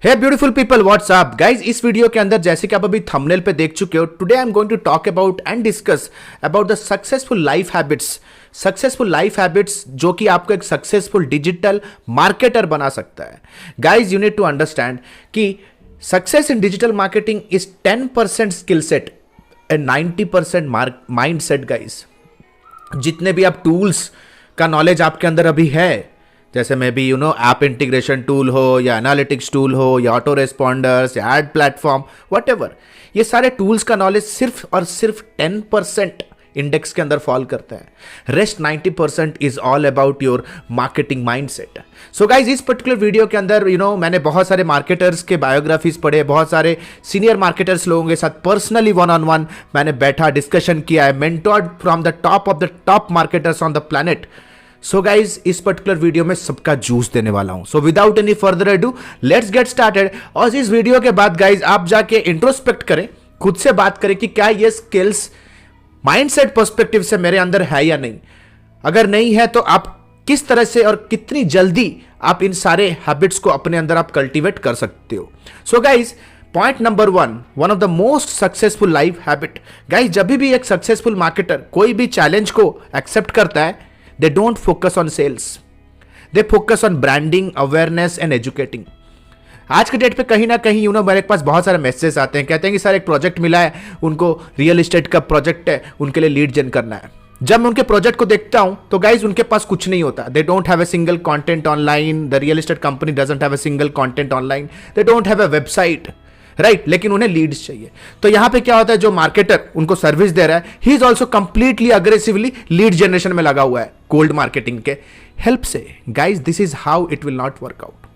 हे beautiful people, what's up guys. इस video के अंदर जैसे कि आप अभी थंबनेल पे देख चुके हो, today I am going to talk about and discuss about the successful life habits जो कि आपको एक सक्सेसफुल डिजिटल मार्केटर बना सकता है। Guys you need to understand कि success in digital marketing is 10% skill set and 90% mind set. Guys जितने भी आप टूल्स का नॉलेज आपके अंदर अभी है, जैसे may be app integration tool हो या एनालिटिक्स टूल हो या ऑटो रेस्पॉन्डर्स या एड प्लेटफॉर्म, व्हाटएवर, ये सारे टूल्स का नॉलेज सिर्फ और सिर्फ 10% इंडेक्स के अंदर फॉल करता है। Rest 90% is all about your marketing mindset. So guys इस पर्टिकुलर वीडियो के अंदर मैंने बहुत सारे मार्केटर्स के बायोग्राफीज पढ़े, बहुत सारे सीनियर मार्केटर्स लोगों के साथ पर्सनली वन ऑन वन मैंने बैठा, डिस्कशन किया है, mentored from the top of the top marketers on the planet. So guys इस पर्टिकुलर वीडियो में सबका जूस देने वाला हूं। So without any further ado let's get started. और इस वीडियो के बाद गाइज आप जाके इंट्रोस्पेक्ट करें, खुद से बात करें कि क्या ये स्किल्स माइंडसेट पर्सपेक्टिव से मेरे अंदर है या नहीं। अगर नहीं है तो आप किस तरह से और कितनी जल्दी आप इन सारे हैबिट्स को अपने अंदर आप कल्टीवेट कर सकते हो। So guys point number one of the most successful life habit. Guys जब भी एक सक्सेसफुल मार्केटर कोई भी चैलेंज को एक्सेप्ट करता है, they don't focus on sales, they focus on branding, awareness and educating। आज के डेट पे कहीं ना कहीं मेरे पास बहुत सारे मैसेज आते हैं, कहते हैं कि सर एक प्रोजेक्ट मिला है, उनको रियल एस्टेट का प्रोजेक्ट है, उनके लिए लीड जन करना है। जब मैं उनके प्रोजेक्ट को देखता हूं तो गाइज उनके पास कुछ नहीं होता। They don't have a single content online, the real estate company doesn't have a single content online, they don't have a website, right. लेकिन उन्हें लीड्स चाहिए। तो यहां पे क्या होता है, जो मार्केटर उनको सर्विस दे रहा है, he is also completely aggressively lead generation में लगा हुआ है, कोल्ड मार्केटिंग के हेल्प से। Guys this is how it will not work out.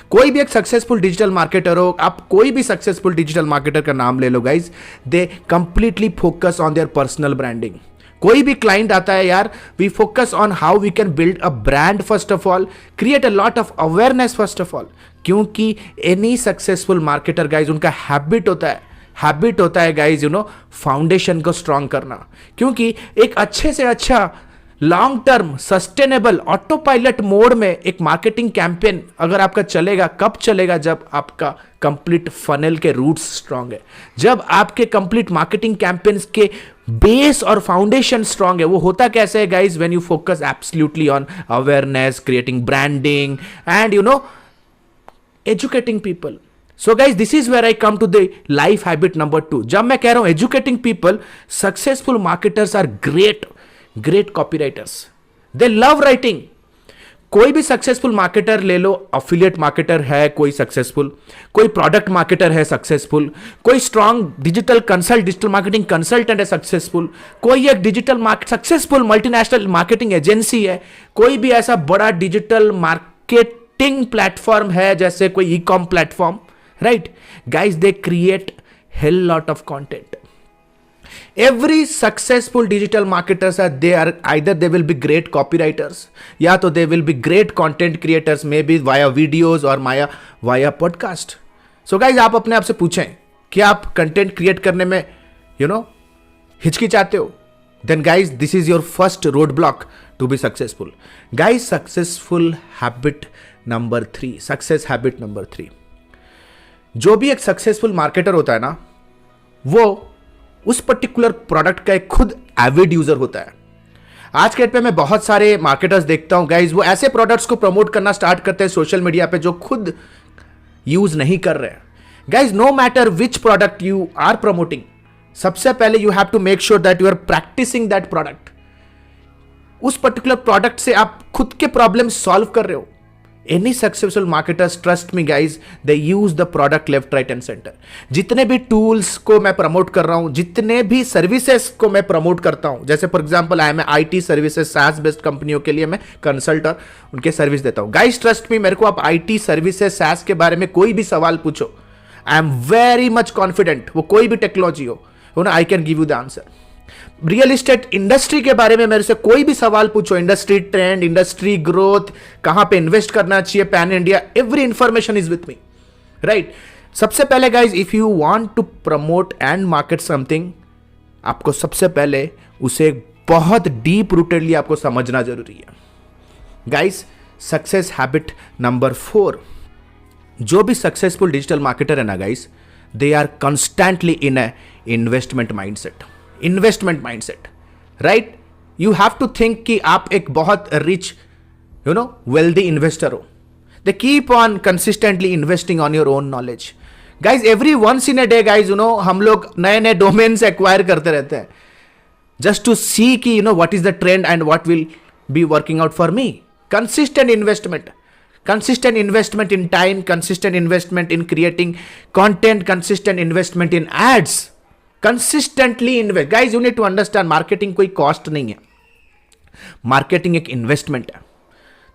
कोई भी एक सक्सेसफुल डिजिटल मार्केटर हो, आप कोई भी सक्सेसफुल डिजिटल मार्केटर का नाम ले लो guys, they completely focus on their personal branding. कोई भी क्लाइंट आता है यार, we focus on how we can build a brand first of all, create a lot of awareness first of all. क्योंकि एनी सक्सेसफुल मार्केटर गाइज उनका habit होता है guys foundation को स्ट्रांग करना। क्योंकि एक अच्छे से अच्छा long term sustainable auto pilot mode में एक मार्केटिंग कैंपेन अगर आपका चलेगा, कब चलेगा, जब आपका कंप्लीट फनल के रूट्स स्ट्रांग है, जब आपके कंप्लीट मार्केटिंग कैंपेन्स के बेस और फाउंडेशन स्ट्रांग है। वो होता कैसे है guys, when you focus absolutely on awareness, creating branding and educating people। So guys this is where I come to the life habit number 2। जब मैं कह रहा हूं educating people, successful marketers are great copywriters, they love writing। कोई भी successful marketer ले लो, affiliate marketer है कोई सक्सेसफुल, कोई प्रोडक्ट मार्केटर है सक्सेसफुल, कोई स्ट्रॉन्ग डिजिटल मार्केटिंग कंसल्टेंट है सक्सेसफुल, कोई एक सक्सेसफुल मल्टीनेशनल मार्केटिंग एजेंसी है, कोई भी ऐसा बड़ा डिजिटल मार्केटिंग प्लेटफॉर्म है जैसे कोई e com platform, right. Guys they create hell lot of content. Every successful digital marketers either they will be great copywriters, या तो they will be great content creators, maybe via videos और via podcast। So guys आप अपने आप से पूछें कि आप कंटेंट क्रिएट करने में हिचकिचाते हो, then guys this is your first roadblock to be successful। guys success habit number 3, जो भी एक सक्सेसफुल मार्केटर होता है ना, वो उस पर्टिकुलर प्रोडक्ट का एक खुद एविड यूजर होता है। आज के डेट पे मैं बहुत सारे मार्केटर्स देखता हूं गाइज, वो ऐसे प्रोडक्ट्स को प्रमोट करना स्टार्ट करते हैं सोशल मीडिया पे जो खुद यूज नहीं कर रहे हैं। Guys no matter which product you are promoting, सबसे पहले you have to make sure that you are practising that product. उस पर्टिकुलर प्रोडक्ट से आप खुद के प्रॉब्लम सॉल्व कर रहे हो। Any successful marketers, trust me guys, they use the product left right and centre. जितने भी टूल्स को मैं प्रमोट कर रहा हूं, जितने भी सर्विसेज को मैं प्रमोट करता हूं, जैसे for example I am IT services, SaaS based कंपनियों के लिए मैं कंसल्टर उनके सर्विस देता हूं। गाइज ट्रस्ट मी, मेरे को आप IT सर्विसेज SaaS के बारे में कोई भी सवाल पूछो, I am very much confident, वो कोई भी टेक्नोलॉजी हो I can give you the answer. Real estate industry के बारे में मेरे से कोई भी सवाल पूछो, इंडस्ट्री ट्रेंड, इंडस्ट्री ग्रोथ, कहां पे इन्वेस्ट करना चाहिए, pan India, every information is with me, right. सबसे पहले guys if you want to promote and market something, आपको सबसे पहले उसे बहुत डीप रूटेडली आपको समझना जरूरी है। गाइज सक्सेस हैबिट नंबर 4, जो भी सक्सेसफुल डिजिटल मार्केटर है ना guys, they are constantly in a investment mindset, right? You have to think कि आप एक बहुत रिच वेल्दी इन्वेस्टर हो. They keep on consistently investing on your own knowledge. Guys every once in a day guys हम लोग नए नए domains acquire करते रहते हैं, just to see ki what is the trend and what will be working out for me. Consistent investment in time, consistent investment in creating content, consistent investment in ads. Consistently invest. Guys, you need to understand marketing कोई cost नहीं है, marketing एक investment है.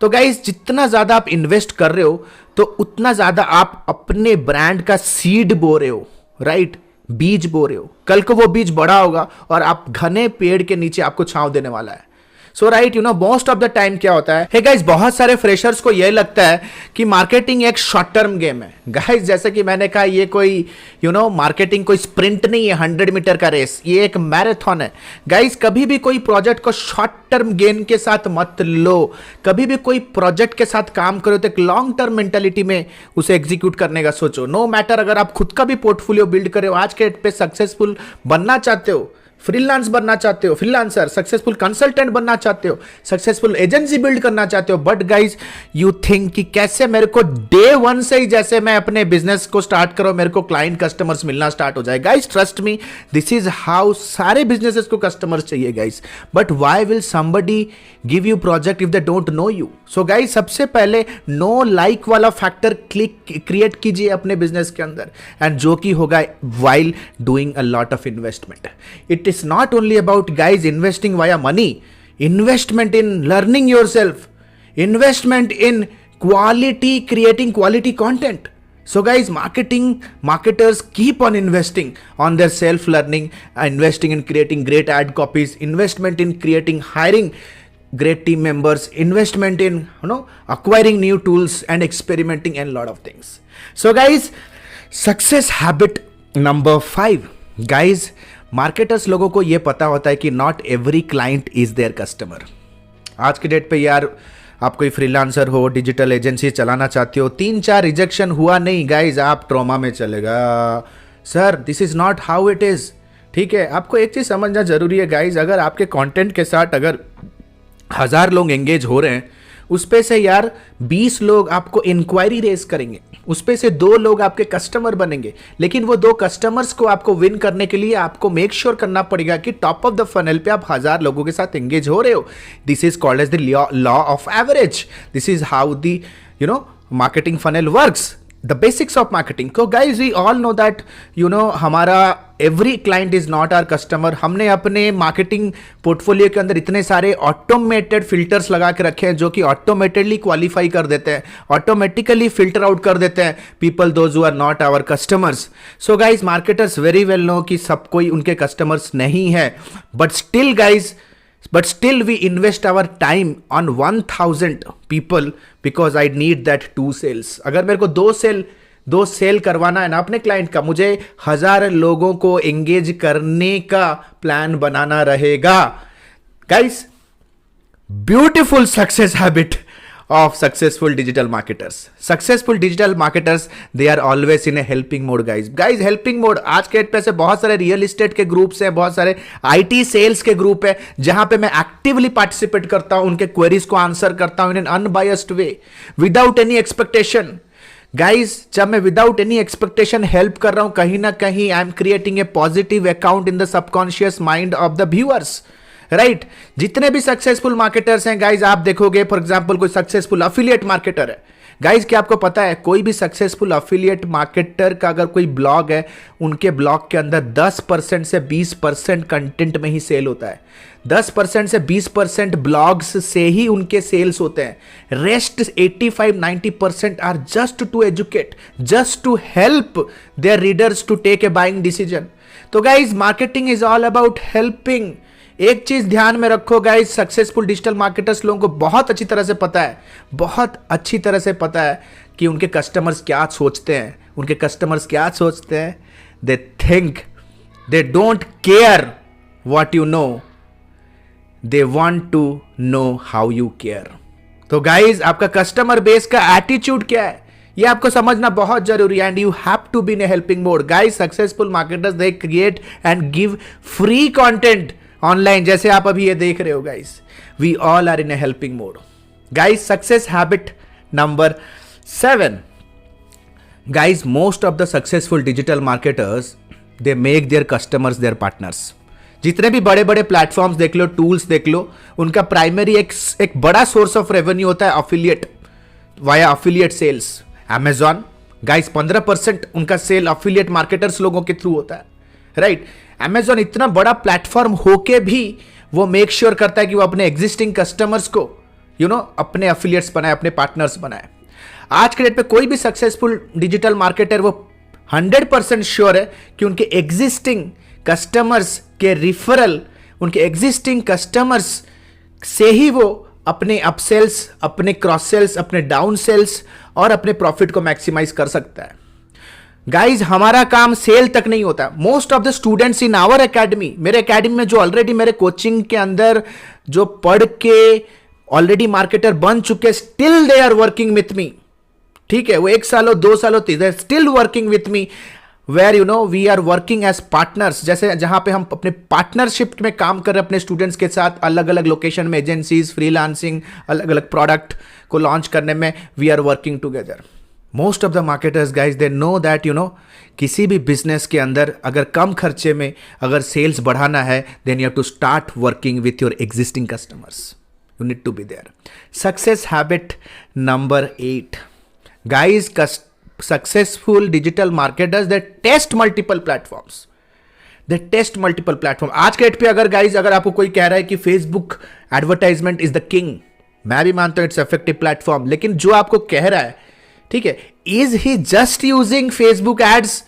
तो guys जितना ज्यादा आप invest कर रहे हो तो उतना ज्यादा आप अपने ब्रांड का सीड बो रहे हो, राइट? बीज बो रहे हो. कल को वो बीज बड़ा होगा और आप घने पेड़ के नीचे आपको छांव देने वाला है. So right, most of the time क्या होता है, हे गाइस, बहुत सारे फ्रेशर्स को यह लगता है कि मार्केटिंग एक शॉर्ट टर्म गेम है. गाइस जैसे कि मैंने कहा, ये कोई मार्केटिंग कोई स्प्रिंट नहीं है, 100 मीटर का रेस, ये एक मैराथन है. गाइस कभी भी कोई प्रोजेक्ट को शॉर्ट टर्म गेन के साथ मत लो. कभी भी कोई प्रोजेक्ट के साथ काम करो तो एक लॉन्ग टर्म मेंटालिटी में उसे एग्जीक्यूट करने का सोचो. नो मैटर अगर आप खुद का भी पोर्टफोलियो बिल्ड करे हो, आज के डेट पे सक्सेसफुल बनना चाहते हो, फ्रीलांस बनना चाहते हो, फ्रीलांसर, सक्सेसफुल कंसल्टेंट बनना चाहते हो, सक्सेसफुल एजेंसी बिल्ड करना चाहते हो, बट गाइज यू थिंक कि कैसे मेरे को डे वन से ही जैसे मैं अपने बिजनेस को स्टार्ट करो मेरे को क्लाइंट कस्टमर्स मिलना स्टार्ट हो जाए. Guys trust me, this is how सारे बिजनेसेस को कस्टमर्स चाहिए guys. But why will somebody give you project if they don't know you? So guys सबसे पहले नो लाइक वाला फैक्टर क्रिएट कीजिए अपने बिजनेस के अंदर, एंड जो कि होगा while doing a lot of investment. It is not only about guys investing via money, investment in learning yourself, investment in quality, creating quality content. So guys, marketers keep on investing on their self learning, investing in creating great ad copies, investment in creating, hiring great team members, investment in acquiring new tools and experimenting and lot of things. So guys, success habit number 5, guys, marketers लोगों को यह पता होता है कि not every client is there customer. आज के date पे यार आप कोई फ्रीलांसर हो, डिजिटल एजेंसी चलाना चाहते हो, 3-4 रिजेक्शन हुआ नहीं गाइज आप ट्रॉमा में चलेगा. Sir this is not how it is. ठीक है, आपको एक चीज समझना जरूरी है गाइज, अगर आपके कंटेंट के साथ अगर 1000 लोग एंगेज हो रहे हैं, उस पे से यार 20 लोग आपको इंक्वायरी रेस करेंगे, उस पे से 2 लोग आपके कस्टमर बनेंगे. लेकिन वो 2 कस्टमर्स को आपको विन करने के लिए आपको मेक श्योर करना पड़ेगा कि टॉप ऑफ द फनल पे आप 1000 लोगों के साथ एंगेज हो रहे हो. This is called as the law of average. This is how the marketing funnel works, the basics of marketing. तो guys we all know that हमारा every client is not our customer. हमने अपने marketing portfolio के अंदर इतने सारे automated filters लगा के रखे हैं जो कि ऑटोमेटेडली क्वालिफाई कर देते हैं, ऑटोमेटिकली फिल्टर आउट कर देते हैं people those who are not our customers. So guys marketers very well know कि सब कोई उनके कस्टमर्स नहीं है, but still we invest our time on 1000 people because I need that 2 sales. अगर मेरे को 2 सेल करवाना है ना अपने क्लाइंट का, मुझे 1000 लोगों को एंगेज करने का प्लान बनाना रहेगा. Guys, beautiful success habit of successful digital marketers. Successful digital marketers, they are always in a helping mode guys. Helping mode, आज के डेट पे से बहुत सारे रियल एस्टेट के ग्रुप्स हैं, बहुत सारे आईटी सेल्स के ग्रुप है जहां पे मैं एक्टिवली पार्टिसिपेट करता हूं, उनके क्वेरीज को आंसर करता हूं in an unbiased way without any expectation. Guys जब मैं विदाउट एनी एक्सपेक्टेशन हेल्प कर रहा हूं, कहीं ना कहीं I am creating a positive account in the subconscious mind of the viewers, right? जितने भी सक्सेसफुल मार्केटर्स हैं गाइज, आप देखोगे फॉर एग्जांपल कोई सक्सेसफुल अफिलिएट मार्केटर है. गाइज क्या आपको पता है, कोई भी सक्सेसफुल अफिलिएट मार्केटर का अगर कोई ब्लॉग है, उनके ब्लॉग के अंदर 10% से 20% कंटेंट में ही सेल होता है. 10% से 20% ब्लॉग्स से ही उनके सेल्स होते हैं. Rest 85-90% are just to educate, just to help their readers to take a buying decision. तो guys marketing is all about helping. एक चीज ध्यान में रखो गाइस, सक्सेसफुल डिजिटल मार्केटर्स लोगों को बहुत अच्छी तरह से पता है, बहुत अच्छी तरह से पता है कि उनके कस्टमर्स क्या सोचते हैं. उनके कस्टमर्स क्या सोचते हैं? They think, they don't care what you know, they want to know how you care. तो गाइस आपका कस्टमर बेस का एटीट्यूड क्या है ये आपको समझना बहुत जरूरी है, and you have to be in a helping mode. Guys successful marketers they create and give free content online, जैसे आप अभी ये देख रहे हो guys. We all are in a helping mode. Guys success habit number 7, guys most of the successful digital marketers they make their customers there partners. जितने भी बड़े बड़े प्लेटफॉर्म्स देख लो, टूल्स देख लो, उनका प्राइमरी एक बड़ा सोर्स ऑफ रेवेन्यू होता है affiliate, via affiliate sales. Amazon guys 15% उनका सेल अफिलिएट मार्केटर्स लोगों के थ्रू होता है, राइट। Amazon इतना बड़ा प्लेटफॉर्म होके भी वो मेक श्योर करता है कि वो अपने एग्जिस्टिंग कस्टमर्स को अपने अफिलिएट्स बनाए, अपने पार्टनर्स बनाए। आज के डेट पे कोई भी सक्सेसफुल डिजिटल मार्केटर वो 100% श्योर है कि उनके एग्जिस्टिंग कस्टमर्स के रिफरल, उनके एग्जिस्टिंग कस्टमर्स से ही वो अपने अपसेल्स, अपने क्रॉस सेल्स, अपने डाउन सेल्स और अपने प्रॉफिट को मैक्सिमाइज कर सकता है। गाइज हमारा काम सेल तक नहीं होता। Most of the students in our academy, मेरे एकेडमी में जो ऑलरेडी मेरे कोचिंग के अंदर जो पढ़ के ऑलरेडी मार्केटर बन चुके, still they are working with me. ठीक है, वो 1 सालों 2 सालों 3 still working with me, where we are working as partners. जैसे जहां पे हम अपने पार्टनरशिप में काम कर रहे हैं अपने स्टूडेंट्स के साथ, अलग अलग लोकेशन में, एजेंसीज, फ्रीलांसिंग, अलग अलग प्रोडक्ट को लॉन्च करने में we are working together. Most of the marketers guys they know that किसी भी बिजनेस के अंदर अगर कम खर्चे में अगर सेल्स बढ़ाना है, then you have to start working with your existing customers. You need to be there. Success habit number 8, guys successful digital marketers they test multiple platforms, they test multiple platform। आज के date पे अगर guys अगर आपको कोई कह रहा है कि Facebook advertisement is the king, मैं भी मानता हूं इट्स इफेक्टिव प्लेटफॉर्म, लेकिन जो आपको कह रहा है, ठीक है, is he just using Facebook ads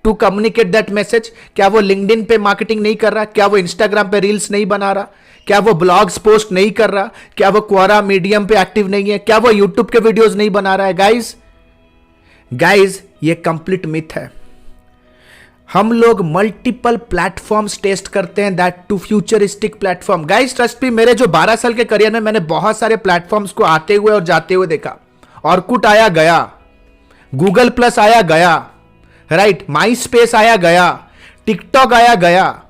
to communicate that message? क्या वो लिंक्डइन पे मार्केटिंग नहीं कर रहा? क्या वो इंस्टाग्राम पे रील्स नहीं बना रहा? क्या वो ब्लॉग्स पोस्ट नहीं कर रहा? क्या वो क्वारा मीडियम पे एक्टिव नहीं है? क्या वो यूट्यूब के वीडियोज नहीं बना रहा है? गाइज ये कंप्लीट मिथ है। हम लोग मल्टीपल प्लेटफॉर्म्स टेस्ट करते हैं, that too futuristic platform. Guys trust me, मेरे जो 12 साल के करियर में मैंने बहुत सारे प्लेटफॉर्म्स को आते हुए और जाते हुए देखा। ऑर्कुट आया गया, गूगल प्लस आया गया, राइट, माई स्पेस आया गया, टिकटॉक आया गया।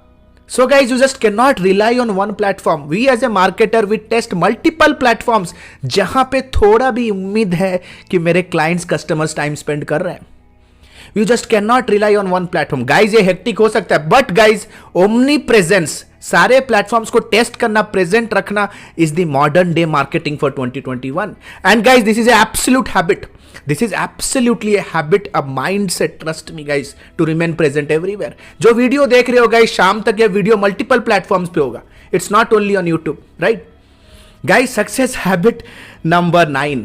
So guys, you just cannot rely on one platform. We as a marketer, we test multiple platforms जहां पे थोड़ा भी उम्मीद है कि मेरे clients, customers टाइम स्पेंड कर रहे हैं। You just cannot rely on one platform. Guys, ये हेक्टिक हो सकता है, but guys, omni presence, सारे प्लेटफॉर्म्स को टेस्ट करना, प्रेजेंट रखना is the modern day marketing for 2021। And guys this is absolute habit, this is absolutely a habit, a mindset, trust me guys, to remain present everywhere. जो video देख रहे हो guys, शाम तक ये वीडियो मल्टीपल प्लेटफॉर्म्स पे होगा, it's not only on YouTube, right guys. Success habit number 9,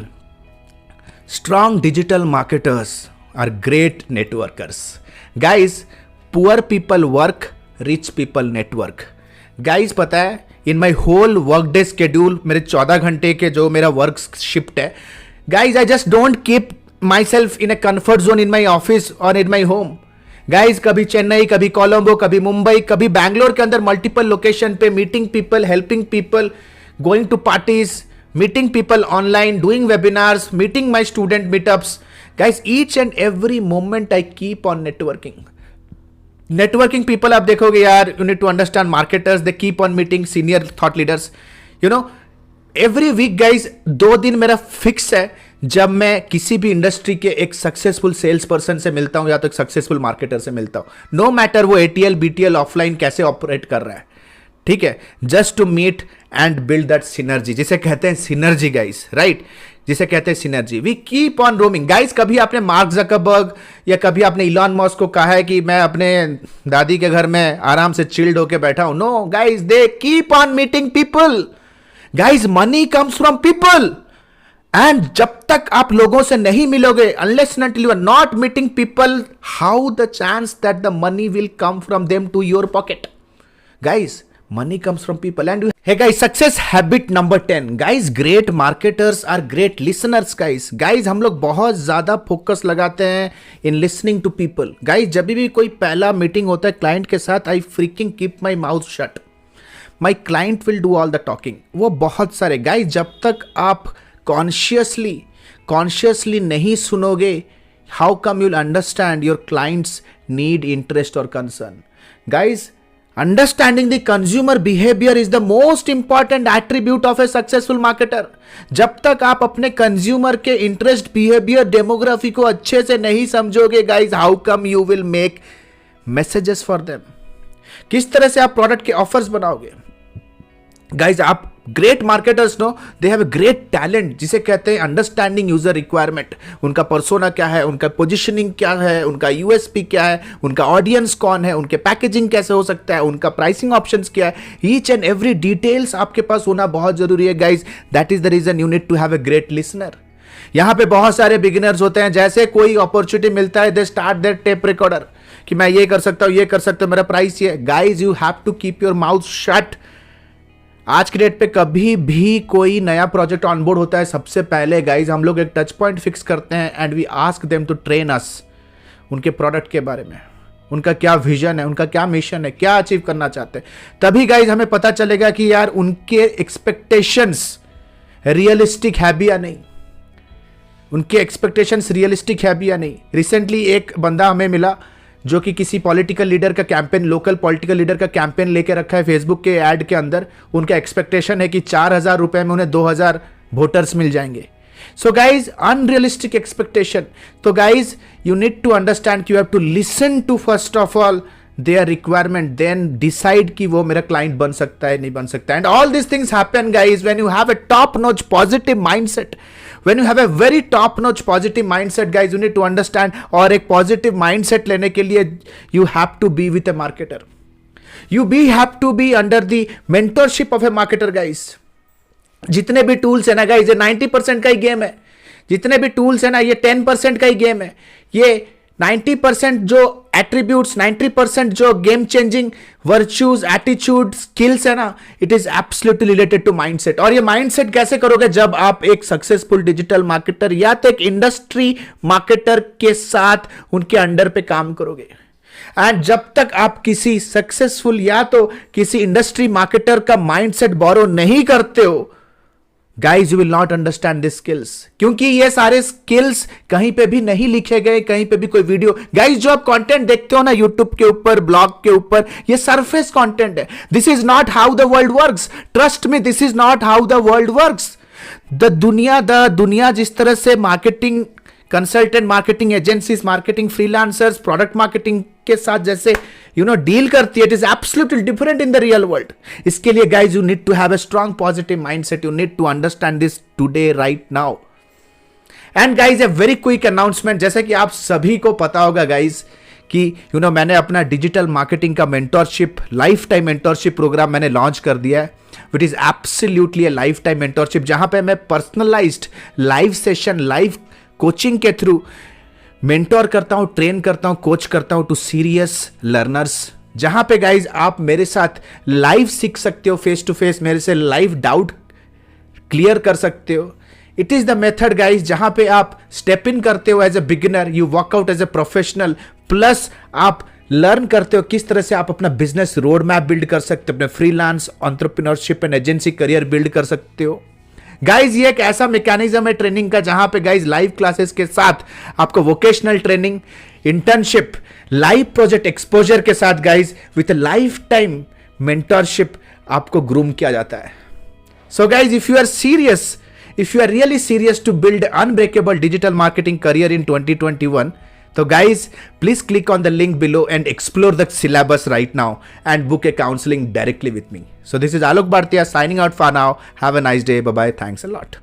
strong digital marketers are great networkers. Guys poor people work, rich people network. Guys पता है, in my whole work day schedule, मेरे 14 घंटे के जो मेरा work shift है, guys I just don't keep myself in a comfort zone in my office और in my home. Guys कभी चेन्नई, कभी कोलंबो, कभी मुंबई, कभी बैंगलोर के अंदर मल्टीपल लोकेशन पे meeting people, helping people, going to parties, meeting people online, doing webinars, meeting my student meetups. Guys each and every moment I keep on networking. Networking people आप देखोगे यार, you need to understand marketers, they keep on meeting senior thought leaders, every week guys 2 दिन मेरा fix है जब मैं किसी भी इंडस्ट्री के एक सक्सेसफुल सेल्स पर्सन से मिलता हूं या तो एक सक्सेसफुल मार्केटर से मिलता हूं, नो मैटर वो ATL BTL ऑफलाइन कैसे ऑपरेट कर रहा है, ठीक है, just to meet and build that synergy, जिसे कहते हैं सिनर्जी गाइज, राइट, जिसे कहते हैं synergy. We keep on roaming guys. कभी आपने मार्क जकरबर्ग या कभी आपने इलॉन मस्क को कहा है कि मैं अपने दादी के घर में आराम से चिल्ड होके बैठा हूं? No guys, they keep on meeting people. Guys money comes from people, and जब तक आप लोगों से नहीं मिलोगे, unless and until you are not meeting people, how the chance that the money will come from them to your pocket? Guys money comes from people. And hey guys, success habit number 10, guys, great marketers are great listeners. guys हम लोग बहुत ज्यादा focus लगाते हैं in listening to people. guys जब भी कोई पहला मीटिंग होता है क्लाइंट के साथ, I freaking keep my mouth shut. My client will do all the talking. वो बहुत सारे guys, जब तक आप कॉन्शियसली कॉन्शियसली नहीं सुनोगे, how come you'll understand your clients need, interest और concern? Guys, understanding the consumer behaviour is the most important attribute of a successful marketer. जब तक आप अपने कंज्यूमर के इंटरेस्ट, बिहेवियर, डेमोग्राफी को अच्छे से नहीं समझोगे guys, how come you will make messages for them? किस तरह से आप प्रोडक्ट के ऑफर्स बनाओगे? गाइज, आप great marketers know they have a great talent, जिसे कहते हैं अंडरस्टैंडिंग यूजर रिक्वायरमेंट. उनका पर्सोना क्या है, उनका पोजीशनिंग क्या है, उनका यूएसपी क्या है, उनका ऑडियंस कौन है, उनके पैकेजिंग कैसे हो सकता है, उनका प्राइसिंग ऑप्शंस क्या है. ईच एंड एवरी डिटेल्स आपके पास होना बहुत जरूरी है guys. That is the reason you need to have a great listener. यहां पे बहुत सारे बिगिनर्स होते हैं, जैसे कोई अपॉर्चुनिटी मिलता है they start their tape recorder कि मैं ये कर सकता हूं, ये कर सकता हूं, मेरा प्राइस ये. Guys, you have to keep your mouth shut. आज के डेट पे कभी भी कोई नया प्रोजेक्ट ऑनबोर्ड होता है, सबसे पहले गाइज हम लोग एक टच पॉइंट फिक्स करते हैं and we ask them to train us उनके प्रोडक्ट के बारे में, उनका क्या विजन है, उनका क्या मिशन है, क्या अचीव करना चाहते हैं. तभी गाइज हमें पता चलेगा कि यार उनके एक्सपेक्टेशंस रियलिस्टिक है भी या नहीं, उनके एक्सपेक्टेशंस रियलिस्टिक है भी या नहीं. रिसेंटली एक बंदा हमें मिला जो कि किसी पॉलिटिकल लीडर का कैंपेन, लोकल पॉलिटिकल लीडर का कैंपेन लेके रखा है फेसबुक के ऐड के अंदर. उनका एक्सपेक्टेशन है कि 4,000 रुपए में उन्हें 2,000 वोटर्स मिल जाएंगे. So guys, unrealistic expectation. तो guys, you need to understand कि you have to listen to first of all their requirement, then decide कि वो मेरा क्लाइंट बन सकता है नहीं बन सकता. And all this things happen guys when you have a top notch positive mindset. When you have a very top notch positive mindset guys, you need to understand, और एक positive mindset लेने के लिए you have to be with a marketer. You have to be under the mentorship of a marketer guys. जितने भी tools है ना guys, ये 90% का ही गेम है. जितने भी टूल्स है ना, ये 10% का ही गेम है. ये 90% जो एट्रीब्यूट्स, 90% जो game changing virtues, attitude, skills है ना, it is absolutely related to mindset. और ये माइंडसेट कैसे करोगे? जब आप एक सक्सेसफुल डिजिटल मार्केटर या तो एक इंडस्ट्री मार्केटर के साथ उनके अंडर पे काम करोगे. एंड जब तक आप किसी सक्सेसफुल या तो किसी इंडस्ट्री मार्केटर का माइंडसेट बोरो नहीं करते हो, guys you will not understand this skills. क्योंकि ये सारे स्किल्स कहीं पे भी नहीं लिखे गए, कहीं पे भी कोई वीडियो. गाइज, जो आप कंटेंट देखते हो ना यूट्यूब के ऊपर, ब्लॉग के ऊपर, ये सरफेस कंटेंट है. This is not how the world works. Trust me, this is not how the world works. The दुनिया जिस तरह से marketing consultant, marketing agencies, marketing freelancers, product marketing के साथ जैसे डील करती है, it is absolutely different in the real world. इसके लिए guys you need to have a strong positive mindset. You need to understand this today right now. And guys, a very quick announcement. जैसे कि आप सभी को पता होगा guys कि मैंने अपना डिजिटल मार्केटिंग का mentorship, life time mentorship program मैंने लॉन्च कर दिया है. Which is absolutely a life time mentorship, जहां पे मैं personalised live session, live coaching के थ्रू मेंटोर करता हूं, ट्रेन करता हूं, कोच करता हूं टू सीरियस लर्नर्स. जहां पे गाइज आप मेरे साथ लाइव सीख सकते हो, फेस टू फेस मेरे से लाइव डाउट क्लियर कर सकते हो. It is the method guys जहां पे आप स्टेप इन करते हो as a beginner, you work out as a professional, plus आप लर्न करते हो किस तरह से आप अपना बिजनेस रोड मैप बिल्ड कर सकते हो, अपने freelance, entrepreneurship and agency career build कर सकते हो. गाइज, ये एक ऐसा मैकेनिज्म है ट्रेनिंग का जहां पे गाइज लाइव क्लासेस के साथ आपको vocational training, internship, live project exposure के साथ guys with life time mentorship आपको ग्रूम किया जाता है. So guys, if you are serious, if you are really serious to build unbreakable digital marketing career in 2021, so guys, please click on the link below and explore the syllabus right now and book a counseling directly with me. So this is Alok Bhartiya signing out for now. Have a nice day. Bye bye. Thanks a lot.